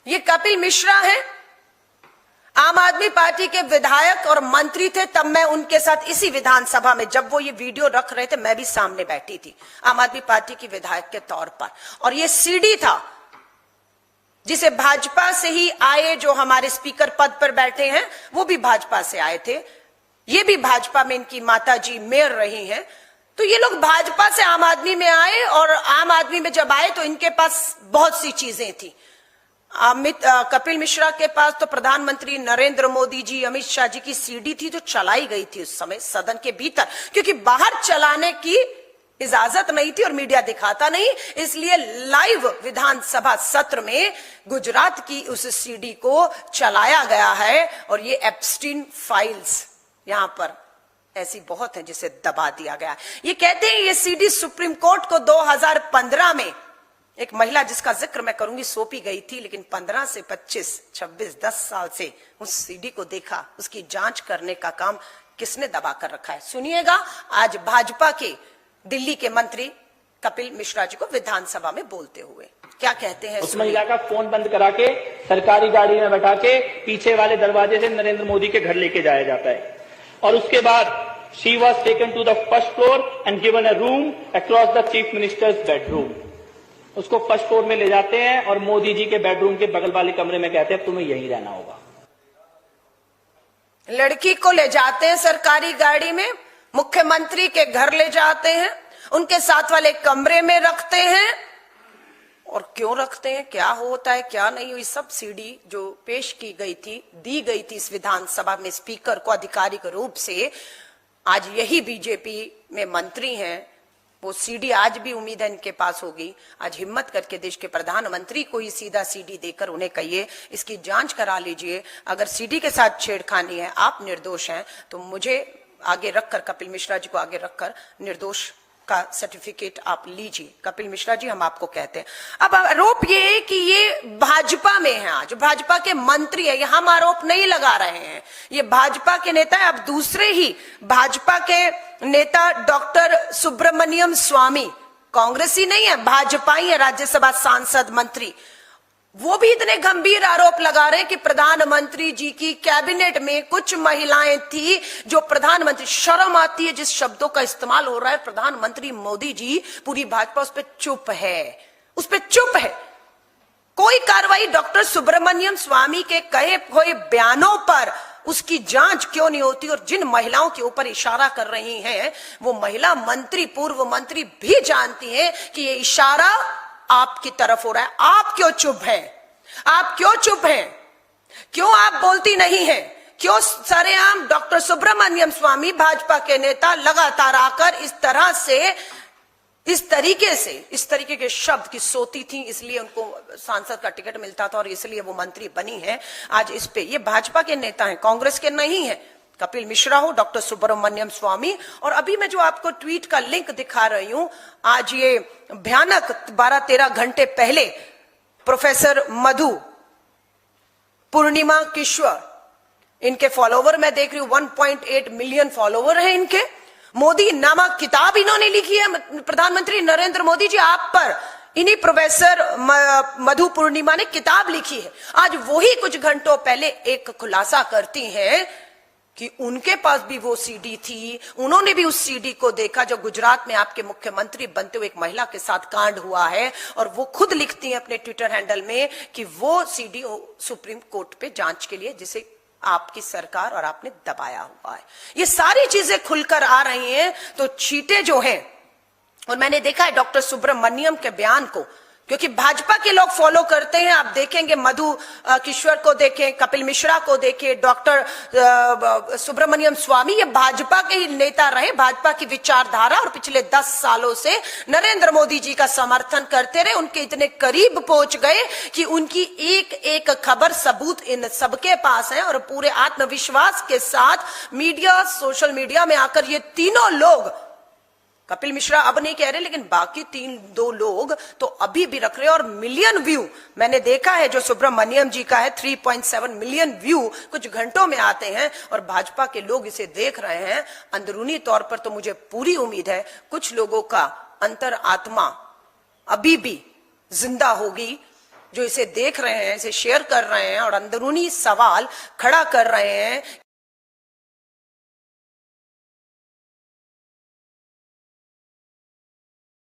ये कपिल मिश्रा हैं, आम आदमी पार्टी के विधायक और मंत्री थे। तब मैं उनके साथ इसी विधानसभा में, जब वो ये वीडियो रख रहे थे, मैं भी सामने बैठी थी आम आदमी पार्टी की विधायक के तौर पर। और ये सीडी था जिसे भाजपा से ही आए, जो हमारे स्पीकर पद पर बैठे हैं वो भी भाजपा से आए थे, ये भी भाजपा में इनकी माता जी मेयर रही हैं। तो ये लोग भाजपा से आम आदमी में आए, और आम आदमी में जब आए तो इनके पास बहुत सी चीजें थी। कपिल मिश्रा के पास तो प्रधानमंत्री नरेंद्र मोदी जी, अमित शाह जी की सीडी थी जो चलाई गई थी उस समय सदन के भीतर, क्योंकि बाहर चलाने की इजाजत नहीं थी और मीडिया दिखाता नहीं, इसलिए लाइव विधानसभा सत्र में गुजरात की उस सीडी को चलाया गया है। और ये एप्स्टीन फाइल्स यहां पर ऐसी बहुत है जिसे दबा दिया गया। ये कहते हैं ये सीडी सुप्रीम कोर्ट को 2015 में एक महिला जिसका जिक्र मैं करूंगी सौंपी गई थी, लेकिन 15 से 25, 26, 10 साल से उस सीडी को देखा, उसकी जांच करने का काम किसने दबा कर रखा है। सुनिएगा आज भाजपा के दिल्ली के मंत्री कपिल मिश्रा जी को विधानसभा में बोलते हुए क्या कहते हैं। उस महिला का फोन बंद करा के सरकारी गाड़ी में बैठा के पीछे वाले दरवाजे से नरेंद्र मोदी के घर लेके जाया जाता है, और उसके बाद she was taken to the first floor and given a room across the chief minister's bedroom. उसको फर्स्ट फ्लोर में ले जाते हैं और मोदी जी के बेडरूम के बगल वाले कमरे में कहते हैं तुम्हें यहीं रहना होगा। लड़की को ले जाते हैं सरकारी गाड़ी में, मुख्यमंत्री के घर ले जाते हैं, उनके साथ वाले कमरे में रखते हैं। और क्यों रखते हैं, क्या होता है क्या नहीं, ये सब सीडी जो पेश की गई थी, दी गई थी इस विधानसभा में स्पीकर को आधिकारिक रूप से। आज यही बीजेपी में मंत्री हैं, वो सीडी आज भी उम्मीद है इनके पास होगी। आज हिम्मत करके देश के प्रधानमंत्री को ही सीधा सीडी देकर उन्हें कहिए इसकी जांच करा लीजिए। अगर सीडी के साथ छेड़खानी है, आप निर्दोष हैं, तो मुझे आगे रखकर, कपिल मिश्रा जी को आगे रखकर निर्दोष का सर्टिफिकेट आप लीजिए। कपिल मिश्रा जी हम आपको कहते हैं। अब आरोप ये है कि ये भाजपा में है, आज भाजपा के मंत्री है, ये हम आरोप नहीं लगा रहे हैं, ये भाजपा के नेता है। अब दूसरे ही भाजपा के नेता डॉक्टर सुब्रमण्यम स्वामी, कांग्रेसी नहीं है, भाजपा ही है, राज्यसभा सांसद मंत्री, वो भी इतने गंभीर आरोप लगा रहे हैं कि प्रधानमंत्री जी की कैबिनेट में कुछ महिलाएं थी जो प्रधानमंत्री, शर्म आती है जिस शब्दों का इस्तेमाल हो रहा है, प्रधानमंत्री मोदी जी, पूरी भाजपा उस पर चुप है, उस पर चुप है। कोई कार्रवाई डॉक्टर सुब्रमण्यम स्वामी के कहे हुए बयानों पर उसकी जांच क्यों नहीं होती। और जिन महिलाओं के ऊपर इशारा कर रही हैं वो महिला मंत्री, पूर्व मंत्री भी जानती हैं कि ये इशारा आपकी तरफ हो रहा है। आप क्यों चुप हैं, आप क्यों चुप हैं, क्यों आप बोलती नहीं हैं, क्यों सरेआम डॉक्टर सुब्रमण्यम स्वामी भाजपा के नेता लगातार आकर इस तरह से, इस तरीके के शब्द की सोती थी, इसलिए उनको सांसद का टिकट मिलता था और इसलिए वो मंत्री बनी है। आज इस पे ये भाजपा के नेता हैं, कांग्रेस के नहीं है, कपिल मिश्रा हो, डॉक्टर सुब्रमण्यम स्वामी। और अभी मैं जो आपको ट्वीट का लिंक दिखा रही हूं, आज ये भयानक 12-13 घंटे पहले प्रोफेसर मधु पूर्णिमा किश्वर, इनके फॉलोवर मैं देख रही हूं 1.8 मिलियन फॉलोवर है इनके। मोदी नामक किताब इन्होंने लिखी है, प्रधानमंत्री नरेंद्र मोदी जी आप पर, इन्हीं प्रोफेसर मधु पूर्णिमा ने किताब लिखी है। आज वही कुछ घंटों पहले एक खुलासा करती हैं कि उनके पास भी वो सीडी थी, उन्होंने भी उस सीडी को देखा जो गुजरात में आपके मुख्यमंत्री बनते हुए एक महिला के साथ कांड हुआ है। और वो खुद लिखती हैं अपने ट्विटर हैंडल में कि वो सीडी सुप्रीम कोर्ट पे जांच के लिए, जिसे आपकी सरकार और आपने दबाया हुआ है। ये सारी चीजें खुलकर आ रही हैं। तो चीटे जो हैं, और मैंने देखा है डॉक्टर सुब्रमण्यम के बयान को, क्योंकि भाजपा के लोग फॉलो करते हैं। आप देखेंगे मधु किश्वर को देखें, कपिल मिश्रा को देखें, डॉक्टर सुब्रमण्यम स्वामी, ये भाजपा के ही नेता रहे, भाजपा की विचारधारा, और पिछले 10 सालों से नरेंद्र मोदी जी का समर्थन करते रहे, उनके इतने करीब पहुंच गए कि उनकी एक एक खबर, सबूत इन सबके पास है। और पूरे आत्मविश्वास के साथ मीडिया, सोशल मीडिया में आकर ये तीनों लोग, कपिल मिश्रा अब नहीं कह रहे, लेकिन बाकी 3-2 लोग तो अभी भी रख रहे हैं। और मिलियन व्यू मैंने देखा है, जो सुब्रमण्यम जी का है 3.7 मिलियन व्यू कुछ घंटों में आते हैं, और भाजपा के लोग इसे देख रहे हैं। अंदरूनी तौर पर तो मुझे पूरी उम्मीद है कुछ लोगों का अंतर आत्मा अभी भी जिंदा होगी, जो इसे देख रहे हैं, इसे शेयर कर रहे हैं और अंदरूनी सवाल खड़ा कर रहे हैं